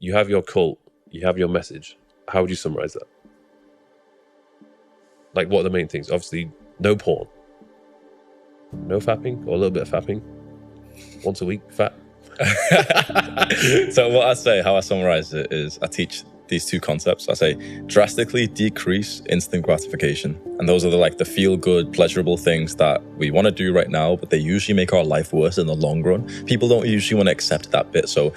you have your cult, you have your message. How would you summarize that? Like, what are the main things? Obviously, no porn, no fapping, or a little bit of fapping, once a week, fat. So what I say, how I summarize it is, I teach these two concepts. I say drastically decrease instant gratification, and those are the feel-good, pleasurable things that we want to do right now, but they usually make our life worse in the long run. People don't usually want to accept that bit, so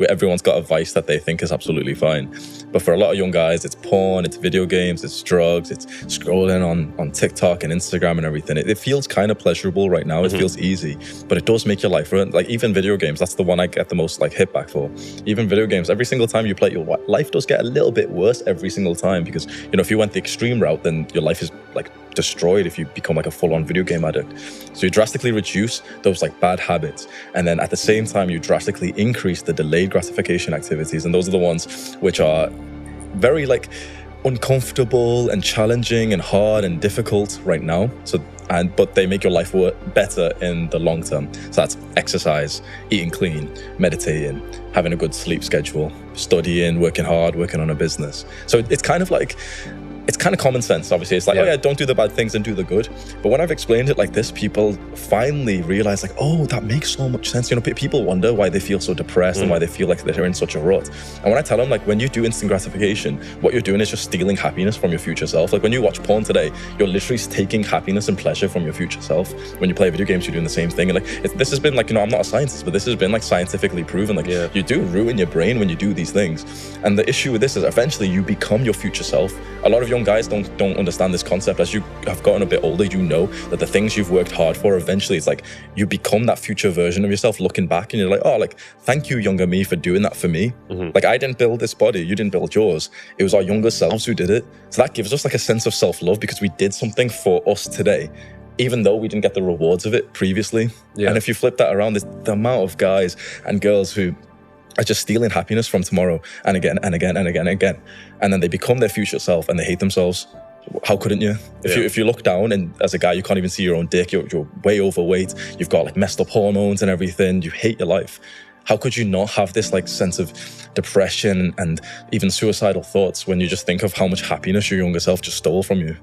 everyone's got a vice that they think is absolutely fine. But for a lot of young guys, it's porn, it's video games, it's drugs, it's scrolling on TikTok and Instagram and everything. It feels kind of pleasurable right now. It feels easy, but it does make your life ruin. Like even video games, that's the one I get the most hit back for. Even video games, every single time you play, your life does get a little bit worse every single time, because if you went the extreme route, then your life is destroyed if you become a full-on video game addict. So you drastically reduce those bad habits, and then at the same time you drastically increase the delayed gratification activities, and those are the ones which are very uncomfortable and challenging and hard and difficult right now. But they make your life work better in the long term. So that's exercise, eating clean, meditating, having a good sleep schedule, studying, working hard, working on a business. So it's kind of common sense. Obviously, it's don't do the bad things and do the good. But when I've explained it like this, people finally realize that makes so much sense. People wonder why they feel so depressed and why they feel like they're in such a rut. And when I tell them, when you do instant gratification, what you're doing is just stealing happiness from your future self. When you watch porn today, you're literally taking happiness and pleasure from your future self. When you play video games, you're doing the same thing. And this has been I'm not a scientist, but this has been scientifically proven. You do ruin your brain when you do these things. And the issue with this is eventually you become your future self. A lot of young guys don't understand this concept. As you have gotten a bit older, you know that the things you've worked hard for, eventually it's you become that future version of yourself looking back, and you're thank you, younger me, for doing that for me. I didn't build this body, you didn't build yours. It was our younger selves who did it. So that gives us a sense of self-love, because we did something for us today, even though we didn't get the rewards of it previously. And if you flip that around, the amount of guys and girls who are just stealing happiness from tomorrow and again and again and again and again. And then they become their future self and they hate themselves. How couldn't you? If you look down and as a guy, you can't even see your own dick, you're way overweight, you've got messed up hormones and everything, you hate your life. How could you not have this sense of depression and even suicidal thoughts when you just think of how much happiness your younger self just stole from you?